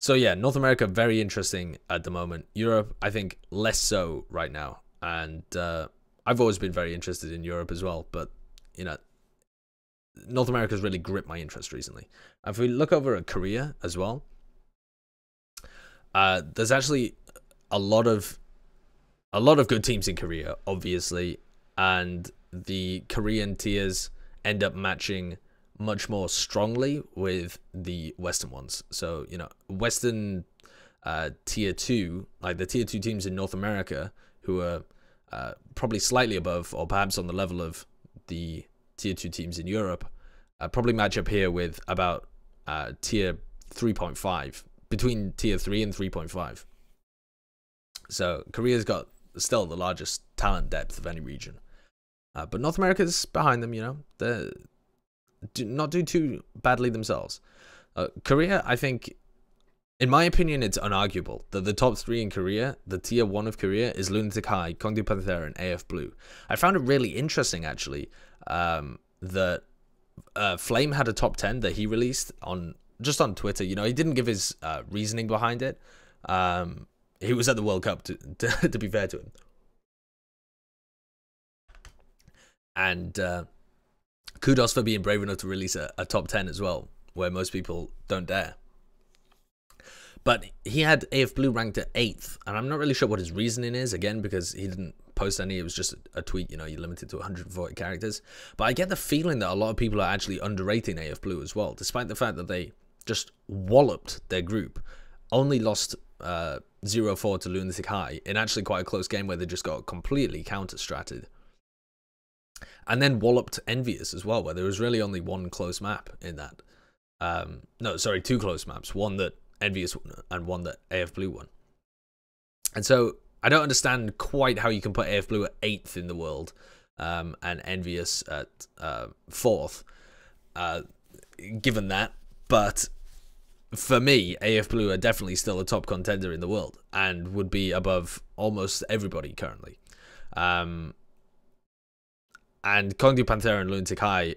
So yeah, North America, very interesting at the moment. Europe, I think, less so right now. And I've always been very interested in Europe as well. But, you know, North America's really gripped my interest recently. If we look over at Korea as well, there's actually a lot of good teams in Korea, obviously. And the Korean tiers end up matching much more strongly with the Western ones. So, you know, Western tier 2, like the tier 2 teams in North America, who are probably slightly above or perhaps on the level of the tier 2 teams in Europe, probably match up here with about tier 3.5, between tier 3 and 3.5. So Korea's got still the largest talent depth of any region. But North America's behind them, you know. They're not do too badly themselves. Korea, I think, in my opinion, it's unarguable that the top 3 in Korea, the tier 1 of Korea, is lunatic-hai, Kongdu Panthera, and af.blue. I found it really interesting, actually, that Flame had a top 10 that he released just on Twitter. You know, he didn't give his reasoning behind it. He was at the World Cup, to be fair to him. And kudos for being brave enough to release a top 10 as well, where most people don't dare. But he had af.blue ranked at 8th, and I'm not really sure what his reasoning is, again, because he didn't post any. It was just a tweet, you know, you're limited to 140 characters. But I get the feeling that a lot of people are actually underrating af.blue as well, despite the fact that they just walloped their group, only lost 0-4 to lunatic-hai in actually quite a close game where they just got completely counter-stratted. And then walloped Envious as well, where there was really only one close map in that. No, sorry, 2 close maps. One that Envious won and one that af.blue won. And so I don't understand quite how you can put af.blue at 8th in the world and Envious at 4th, given that. But for me, af.blue are definitely still a top contender in the world and would be above almost everybody currently. And Kongdu Panthera and lunatic-hai,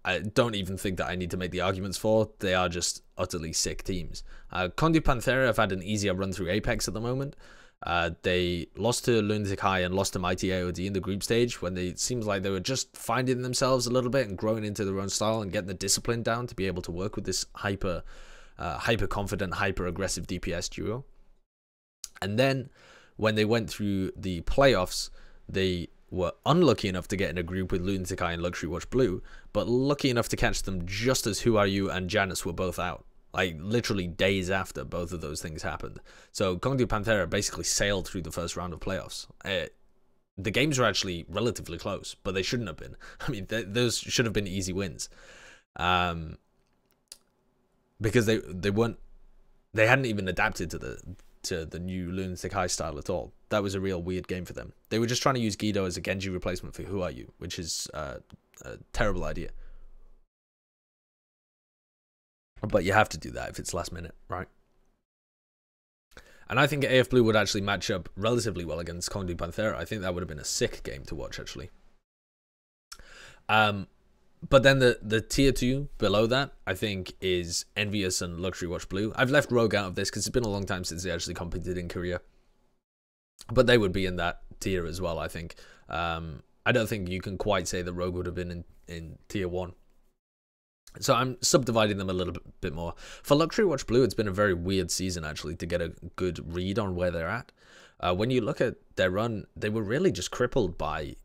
I don't even think that I need to make the arguments for. They are just utterly sick teams. Kongdu Panthera have had an easier run through Apex at the moment. They lost to lunatic-hai and lost to Mighty AOD in the group stage when it seems like they were just finding themselves a little bit and growing into their own style and getting the discipline down to be able to work with this hyper confident, hyper aggressive DPS duo. And then when they went through the playoffs, they were unlucky enough to get in a group with lunatic-hai and Luxury Watch Blue, but lucky enough to catch them just as Who Are You and Janus were both out. Like, literally days after both of those things happened. So, Kongdu Panthera basically sailed through the first round of playoffs. The games were actually relatively close, but they shouldn't have been. I mean, those should have been easy wins. Because they hadn't even adapted to the new lunatic-hai style at all. That was a real weird game for them. They were just trying to use Guido as a Genji replacement for Who Are You, which is a terrible idea. But you have to do that if it's last minute, right? And I think af.blue would actually match up relatively well against Kongdu Panthera. I think that would have been a sick game to watch, actually. But then the tier 2 below that, I think, is Envious and Luxury Watch Blue. I've left Rogue out of this because it's been a long time since they actually competed in Korea. But they would be in that tier as well, I think. I don't think you can quite say that Rogue would have been in tier 1. So I'm subdividing them a little bit more. For Luxury Watch Blue, it's been a very weird season, actually, to get a good read on where they're at. When you look at their run, they were really just crippled by,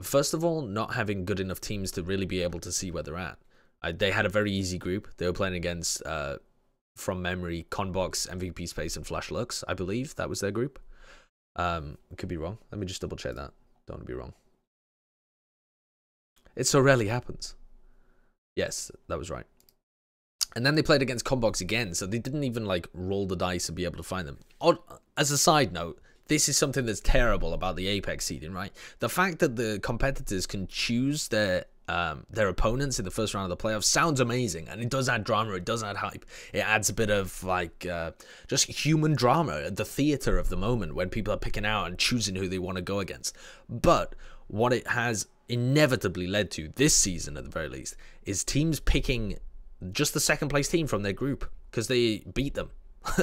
first of all, not having good enough teams to really be able to see where they're at. They had a very easy group. They were playing against, from memory, Conbox, MVP Space, and Flash Lux, I believe. That was their group. Could be wrong. Let me just double check that. Don't want to be wrong. It so rarely happens. Yes, that was right. And then they played against Conbox again, so they didn't even, like, roll the dice and be able to find them. As a side note, this is something that's terrible about the Apex seeding, right? The fact that the competitors can choose their opponents in the first round of the playoffs sounds amazing, and it does add drama, it does add hype. It adds a bit of, like, just human drama, the theater of the moment when people are picking out and choosing who they want to go against. But what it has inevitably led to, this season at the very least, is teams picking just the second place team from their group because they beat them.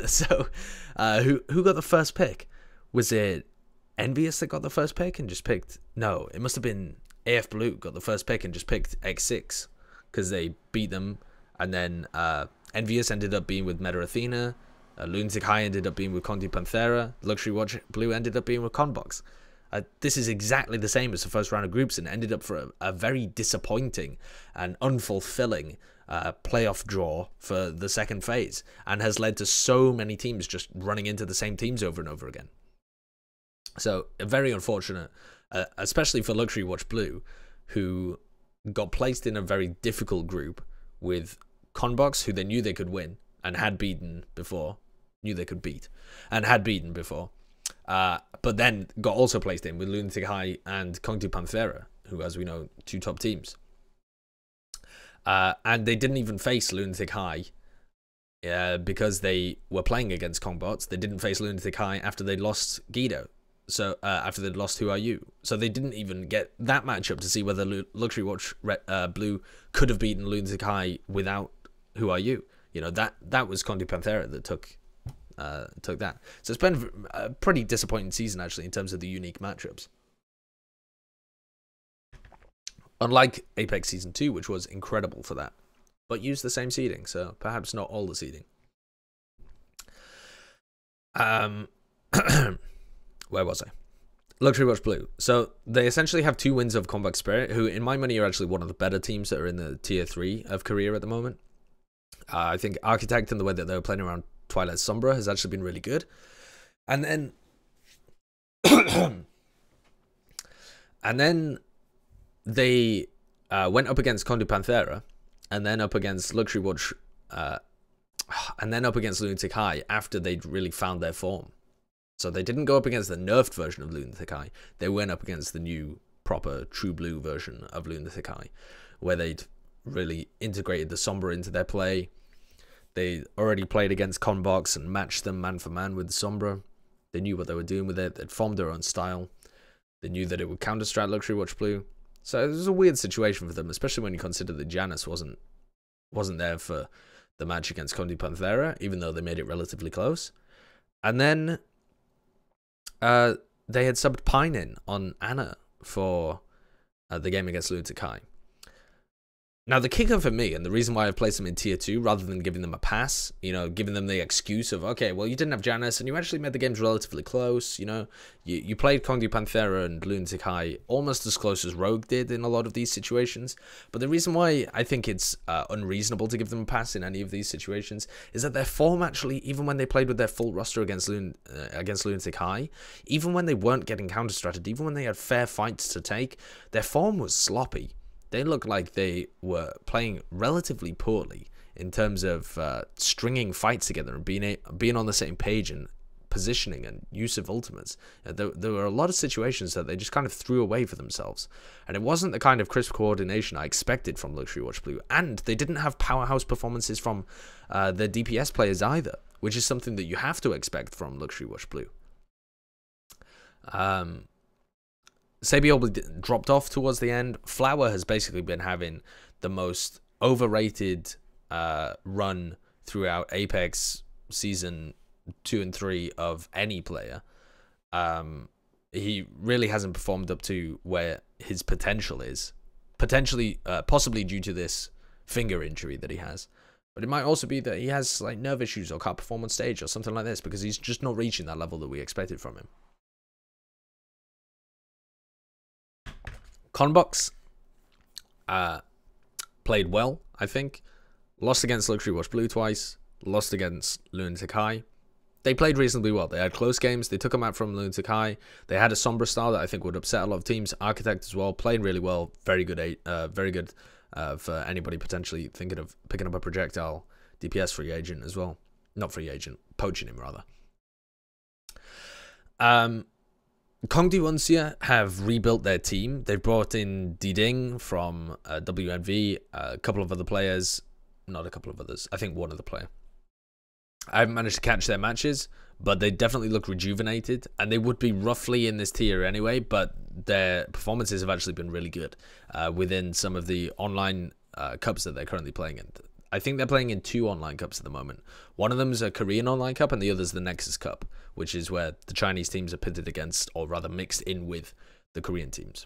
So, who got the first pick? Was it Envious that got the first pick and just picked? No, it must have been af.blue got the first pick and just picked X6 because they beat them, and then Envious ended up being with Meta Athena. lunatic-hai ended up being with Conti Panthera. Luxury Watch Blue ended up being with Conbox. This is exactly the same as the first round of groups, and ended up for a very disappointing and unfulfilling playoff draw for the second phase, and has led to so many teams just running into the same teams over and over again. So very unfortunate, especially for Luxury Watch Blue, who got placed in a very difficult group with Conbox, who they knew they could win and had beaten before, knew they could beat and had beaten before. But then got also placed in with lunatic-hai and Conti Panthera, who, as we know, two top teams. And they didn't even face lunatic-hai because they were playing against Conbots. They didn't face lunatic-hai after they lost Guido. So after they'd lost Who Are You. So they didn't even get that matchup to see whether Luxury Watch Blue could have beaten lunatic-hai without Who Are You. You know, that was Conti Panthera that took that. So it's been a pretty disappointing season, actually, in terms of the unique matchups. Unlike Apex Season 2, which was incredible for that, but used the same seeding, so perhaps not all the seeding. Where was I? Luxury Watch Blue. So they essentially have 2 wins of Combat Spirit, who, in my money, are actually one of the better teams that are in the tier 3 of Korea at the moment. I think Architect and the way that they were playing around Twilight Sombra has actually been really good. And then and then they went up against Conti Panthera, and then up against Luxury Watch, and then up against lunatic-hai after they'd really found their form. So they didn't go up against the nerfed version of lunatic-hai. They went up against the new, proper, true blue version of lunatic-hai, where they'd really integrated the Sombra into their play. They already played against Conbox and matched them man for man with the Sombra. They knew what they were doing with it. They'd formed their own style. They knew that it would counter-strat Luxury Watch Blue. So it was a weird situation for them, especially when you consider that Janus wasn't there for the match against Conti Panthera, even though they made it relatively close. And then they had subbed Pine in on Anna for the game against lunatic-hai. Now, the kicker for me, and the reason why I've placed them in tier 2 rather than giving them a pass, you know, giving them the excuse of, okay, well, you didn't have Janus and you actually made the games relatively close, you know, you played Conti Panthera and lunatic-hai almost as close as Rogue did in a lot of these situations. But the reason why I think it's unreasonable to give them a pass in any of these situations is that their form actually, even when they played with their full roster against lunatic-hai, even when they weren't getting counter-stratted, even when they had fair fights to take, their form was sloppy. They looked like they were playing relatively poorly in terms of stringing fights together and being on the same page and positioning and use of ultimates. There were a lot of situations that they just kind of threw away for themselves. And it wasn't the kind of crisp coordination I expected from Luxury Watch Blue. And they didn't have powerhouse performances from their DPS players either, which is something that you have to expect from Luxury Watch Blue. Sabiol dropped off towards the end. Flower has basically been having the most overrated run throughout Apex Season 2 and 3 of any player. He really hasn't performed up to where his potential is. Possibly due to this finger injury that he has. But it might also be that he has like nerve issues or can't perform on stage or something like this, because he's just not reaching that level that we expected from him. Conbox played well, I think. Lost against Luxury Watch Blue twice. Lost against lunatic-hai. They played reasonably well. They had close games. They took them out from lunatic-hai. They had a Sombra style that I think would upset a lot of teams. Architect as well, played really well. Very good for anybody potentially thinking of picking up a projectile DPS free agent as well. Not free agent, poaching him rather. Kongdu Unsia have rebuilt their team. They've brought in Diding from WNV, a couple of other players, not a couple of others, I think one other player. I haven't managed to catch their matches, but they definitely look rejuvenated, and they would be roughly in this tier anyway, but their performances have actually been really good within some of the online cups that they're currently playing in. I think they're playing in 2 online cups at the moment. One of them is a Korean online cup, and the other is the Nexus Cup, which is where the Chinese teams are pitted against, or rather mixed in with, the Korean teams.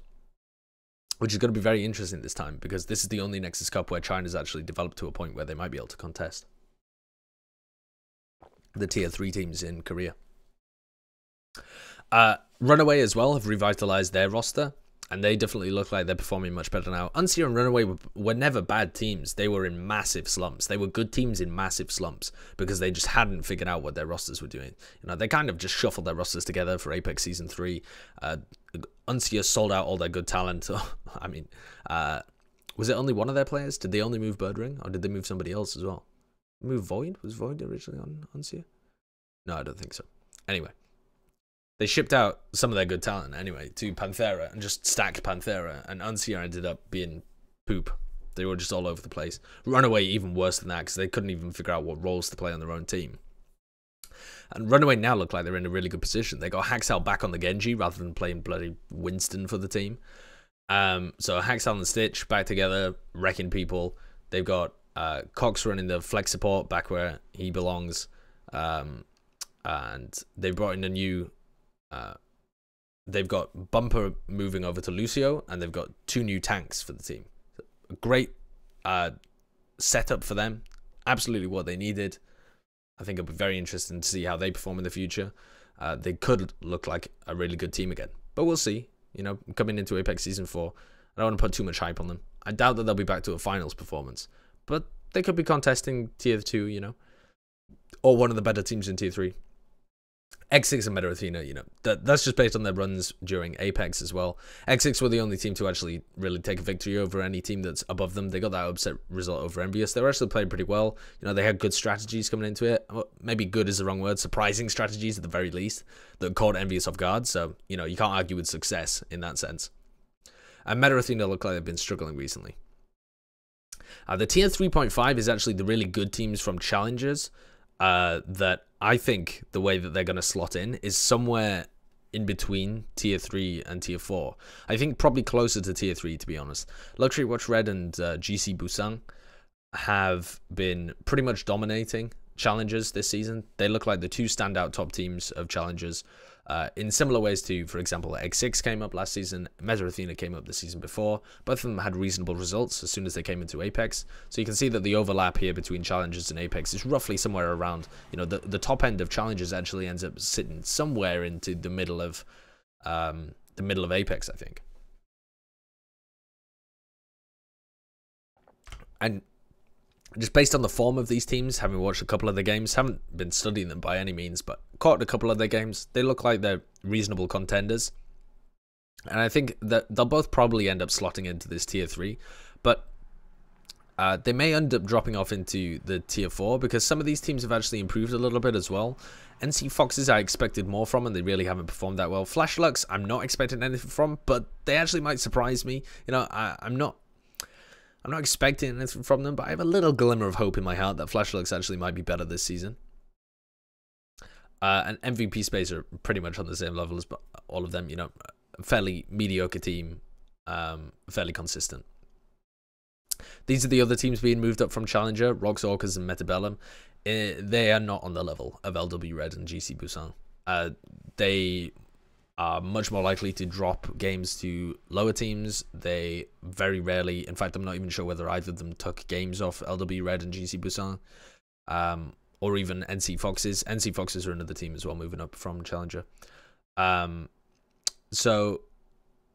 Which is going to be very interesting this time, because this is the only Nexus Cup where China's actually developed to a point where they might be able to contest the tier 3 teams in Korea. Runaway as well have revitalized their roster, and they definitely look like they're performing much better now. Unsea and Runaway were never bad teams. They were in massive slumps. They were good teams in massive slumps because they just hadn't figured out what their rosters were doing. You know, they kind of just shuffled their rosters together for Apex Season 3. Unsea sold out all their good talent. I mean, was it only one of their players? Did they only move Birdring, or did they move somebody else as well? Move Void? Was Void originally on Unsea? No, I don't think so. Anyway. They shipped out some of their good talent anyway to Panthera and just stacked Panthera, and Unsea ended up being poop. They were just all over the place. Runaway even worse than that because they couldn't even figure out what roles to play on their own team. And Runaway now look like they're in a really good position. They got Haxal back on the Genji rather than playing bloody Winston for the team. So Haxal and Stitch back together, wrecking people. They've got Cox running the flex support back where he belongs. And they brought in a new... they've got Bumper moving over to Lucio, and they've got 2 new tanks for the team. A great setup for them. Absolutely what they needed. I think it'll be very interesting to see how they perform in the future. They could look like a really good team again, but we'll see. You know, coming into Apex Season 4, I don't want to put too much hype on them. I doubt that they'll be back to a finals performance, but they could be contesting Tier 2, you know, or one of the better teams in Tier 3. X6 and Meta Athena, you know, that's just based on their runs during Apex as well. X6 were the only team to actually really take a victory over any team that's above them. They got that upset result over Envious. They were actually playing pretty well. You know, they had good strategies coming into it. Maybe good is the wrong word. Surprising strategies at the very least that caught Envious off guard. So, you know, you can't argue with success in that sense. And Meta Athena look like they've been struggling recently. The tier 3.5 is actually the really good teams from Challengers. That I think the way that they're going to slot in is somewhere in between tier 3 and tier 4. I think probably closer to tier 3, to be honest. Luxury Watch Red and GC Busan have been pretty much dominating Challengers this season. They look like the 2 standout top teams of Challengers. In similar ways to, for example, X6 came up last season, Meta Athena came up the season before. Both of them had reasonable results as soon as they came into Apex. So you can see that the overlap here between Challengers and Apex is roughly somewhere around, you know, the top end of Challengers actually ends up sitting somewhere into the middle of Apex, I think. And just based on the form of these teams, having watched a couple of the games, haven't been studying them by any means, but caught a couple of their games, they look like they're reasonable contenders. And I think that they'll both probably end up slotting into this tier 3, but they may end up dropping off into the tier 4 because some of these teams have actually improved a little bit as well. NC Foxes I expected more from, and they really haven't performed that well. Flash Lux I'm not expecting anything from, but they actually might surprise me. You know, I'm not expecting anything from them, but I have a little glimmer of hope in my heart that Flash Lux actually might be better this season. And MVP Space are pretty much on the same level as all of them, you know, fairly mediocre team, fairly consistent. These are the other teams being moved up from Challenger, Rox Orcas and Metabellum. They are not on the level of LW Red and GC Busan. They are much more likely to drop games to lower teams. They very rarely, in fact, I'm not even sure whether either of them took games off LW Red and GC Busan, or even NC Foxes. NC Foxes are another team as well, moving up from Challenger. So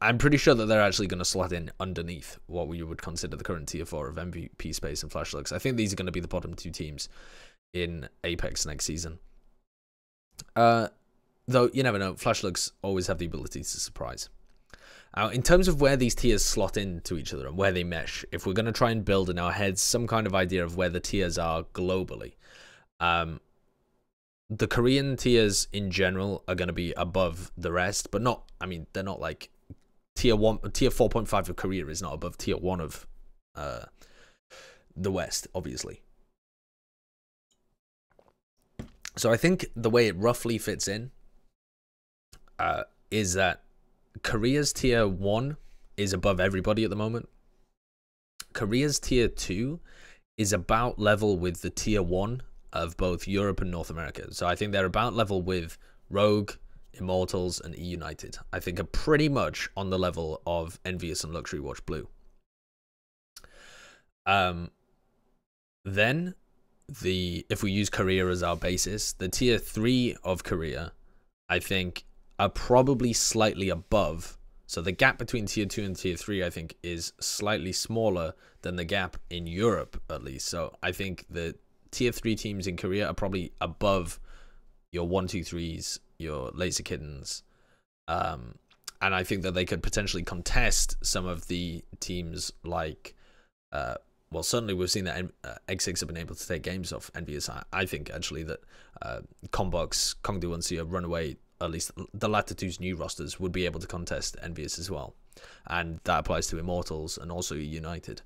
I'm pretty sure that they're actually going to slot in underneath what we would consider the current tier 4 of MVP Space and Flash Lux. I think these are going to be the bottom 2 teams in Apex next season. Though, you never know, Flash Lux always have the ability to surprise. Now, in terms of where these tiers slot into each other and where they mesh, if we're going to try and build in our heads some kind of idea of where the tiers are globally, the Korean tiers in general are going to be above the rest, but not, I mean, they're not like tier 4.5 of Korea is not above tier 1 of the West, obviously. So I think the way it roughly fits in is that Korea's tier 1 is above everybody at the moment. Korea's tier 2 is about level with the tier 1 of both Europe and North America. So I think they're about level with Rogue, Immortals, and E-United. I think are pretty much on the level of Envious and Luxury Watch Blue. Then, if we use Korea as our basis, the tier 3 of Korea, I think, are probably slightly above. So the gap between tier 2 and tier 3, I think, is slightly smaller than the gap in Europe, at least. So I think the tier 3 teams in Korea are probably above your 1-2-3s, your Laser Kittens. And I think that they could potentially contest some of the teams like... well, certainly we've seen that X6 have been able to take games off Envious. I think, actually, that Combox, Kongdu, and Sia Runaway, at least the latter two's new rosters, would be able to contest Envious as well. And that applies to Immortals and also United.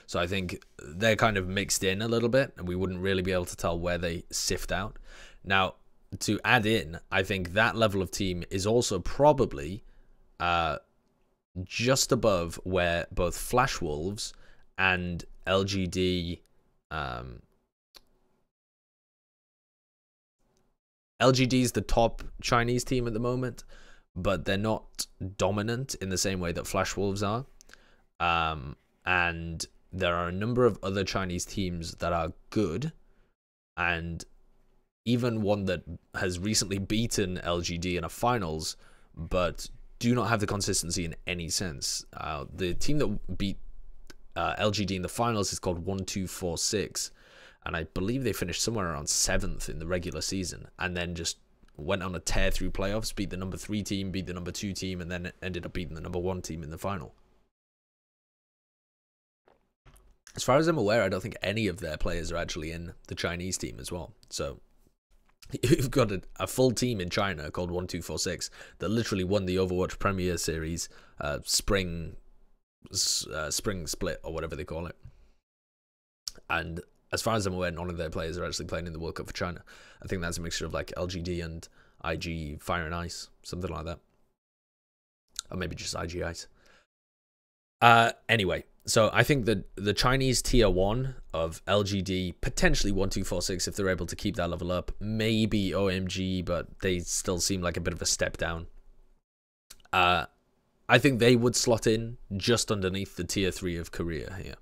So I think they're kind of mixed in a little bit, and we wouldn't really be able to tell where they sift out. Now, to add in, I think that level of team is also probably... just above where both Flash Wolves and LGD LGD's the top Chinese team at the moment, but they're not dominant in the same way that Flash Wolves are. And there are a number of other Chinese teams that are good, and even one that has recently beaten LGD in a finals, but do not have the consistency in any sense. The team that beat LGD in the finals is called 1246, and I believe they finished somewhere around 7th in the regular season, and then just went on a tear through playoffs, beat the number 3 team, beat the number 2 team, and then ended up beating the number 1 team in the final. As far as I'm aware, I don't think any of their players are actually in the Chinese team as well. So you've got a full team in China called 1246 that literally won the Overwatch Premier Series spring split, or whatever they call it. And as far as I'm aware, none of their players are actually playing in the World Cup for China. I think that's a mixture of like LGD and IG Fire and Ice, something like that. Or maybe just IG Ice. Anyway, so I think that the Chinese tier 1 of LGD, potentially 1246 if they're able to keep that level up, maybe OMG, but they still seem like a bit of a step down. I think they would slot in just underneath the tier 3 of Korea here.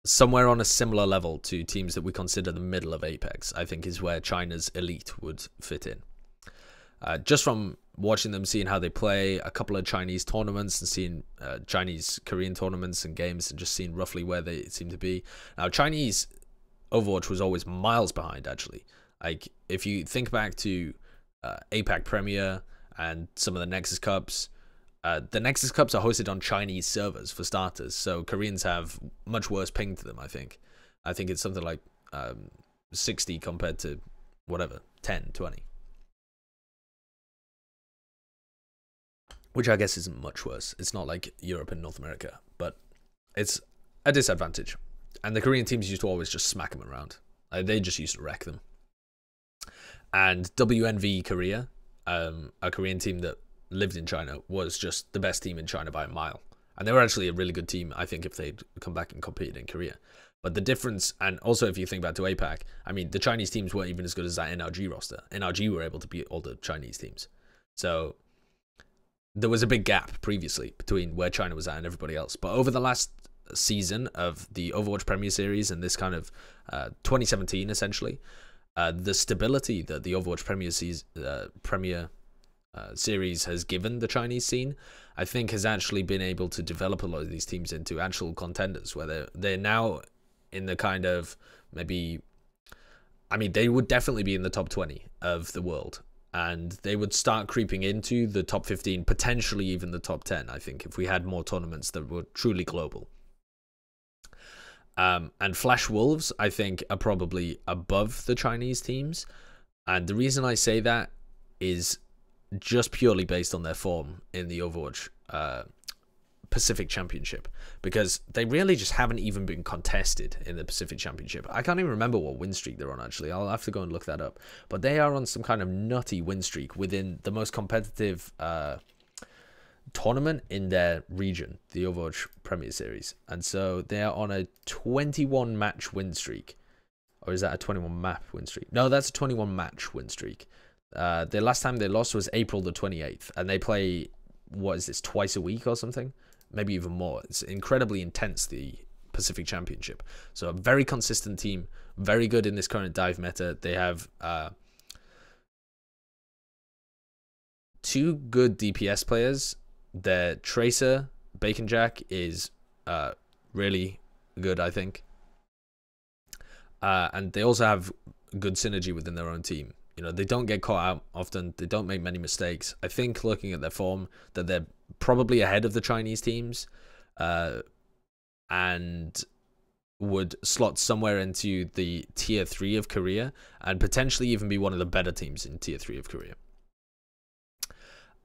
Somewhere on a similar level to teams that we consider the middle of Apex, I think is where China's elite would fit in. Just from watching them, seeing how they play, a couple of Chinese tournaments, and seeing Chinese-Korean tournaments and games, and just seeing roughly where they seem to be. Now, Chinese Overwatch was always miles behind, actually. Like, if you think back to APAC Premier and some of the Nexus Cups, the Nexus Cups are hosted on Chinese servers, for starters, so Koreans have much worse ping to them, I think. I think it's something like 60 compared to, whatever, 10, 20. Which I guess isn't much worse. It's not like Europe and North America, but it's a disadvantage. And the Korean teams used to always just smack them around. They just used to wreck them. And WNV Korea, a Korean team that lived in China, was just the best team in China by a mile. And they were actually a really good team, I think, if they'd come back and competed in Korea. But the difference, and also if you think back to APAC, I mean, the Chinese teams weren't even as good as that NRG roster. NRG were able to beat all the Chinese teams. So there was a big gap previously between where China was at and everybody else. But over the last season of the Overwatch Premier Series and this kind of 2017, essentially, the stability that the Overwatch Premier Series has given the Chinese scene, I think, has actually been able to develop a lot of these teams into actual contenders, where they're now in the kind of, maybe, I mean, they would definitely be in the top 20 of the world. And they would start creeping into the top 15, potentially even the top 10, I think, if we had more tournaments that were truly global. And Flash Wolves, I think, are probably above the Chinese teams. And the reason I say that is just purely based on their form in the Overwatch Pacific Championship, because they really just haven't even been contested in the Pacific Championship. I can't even remember what win streak they're on, actually. I'll have to go and look that up. But they are on some kind of nutty win streak within the most competitive tournament in their region, the Overwatch Premier Series. And so they are on a 21 match win streak. Or is that a 21 map win streak? No, that's a 21 match win streak. The last time they lost was April the 28th. And they play, what is this, twice a week or something? Maybe even more. It's incredibly intense, the Pacific Championship. So a very consistent team. Very good in this current dive meta. They have 2 good DPS players. Their Tracer, Bacon Jack, is really good, I think. And they also have good synergy within their own team. You know, they don't get caught out often. They don't make many mistakes. I think looking at their form, that they're probably ahead of the Chinese teams, and would slot somewhere into the tier 3 of Korea, and potentially even be one of the better teams in tier 3 of Korea.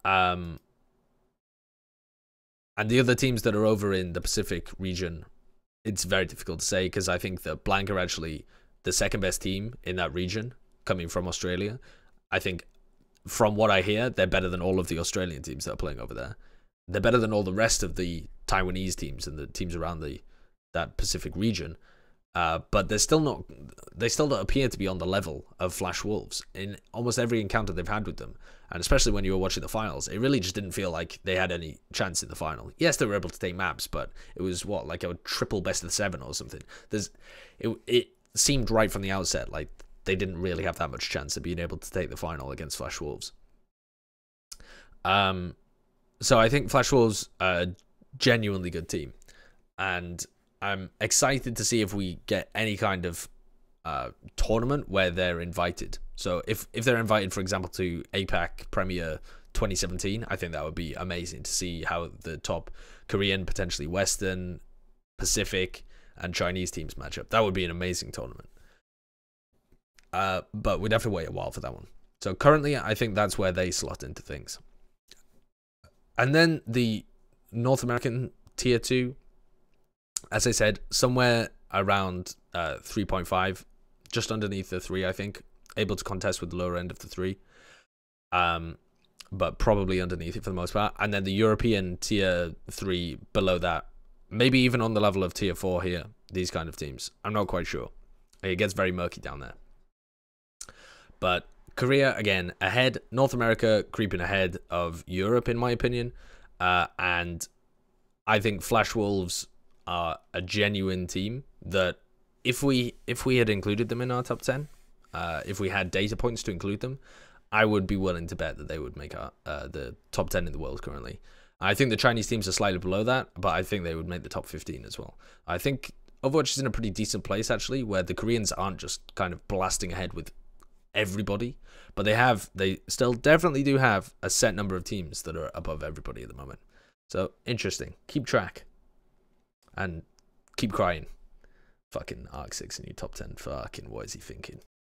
And the other teams that are over in the Pacific region, it's very difficult to say, because I think that Blank are actually the second best team in that region, coming from Australia. I think, from what I hear, they're better than all of the Australian teams that are playing over there. They're better than all the rest of the Taiwanese teams and the teams around that Pacific region. But they're still not. They still don't appear to be on the level of Flash Wolves in almost every encounter they've had with them, and especially when you were watching the finals, it really just didn't feel like they had any chance in the final. Yes, they were able to take maps, but it was what, like a triple best of 7 or something. It seemed right from the outset like they didn't really have that much chance of being able to take the final against Flash Wolves. So I think Flash Wolves are a genuinely good team, and I'm excited to see if we get any kind of tournament where they're invited. So if they're invited, for example, to APAC Premier 2017, I think that would be amazing to see how the top Korean, potentially Western, Pacific, and Chinese teams match up. That would be an amazing tournament. But we'd have to wait a while for that one. So currently, I think that's where they slot into things. And then the North American Tier 2, as I said, somewhere around 3.5, just underneath the 3, I think. Able to contest with the lower end of the 3. But probably underneath it for the most part. And then the European Tier 3 below that. Maybe even on the level of Tier 4 here. These kind of teams. I'm not quite sure. It gets very murky down there. But Korea, again, ahead. North America creeping ahead of Europe, in my opinion. And I think Flash Wolves are a genuine team that if we had included them in our top 10, if we had data points to include them, I would be willing to bet that they would make the top 10 in the world currently. I think the Chinese teams are slightly below that, but I think they would make the top 15 as well. I think Overwatch is in a pretty decent place, actually, where the Koreans aren't just kind of blasting ahead with everybody, but they still definitely do have a set number of teams that are above everybody at the moment. So, interesting. Keep track. And keep crying. Fucking Arc 6 in your top 10. Fucking what is he thinking?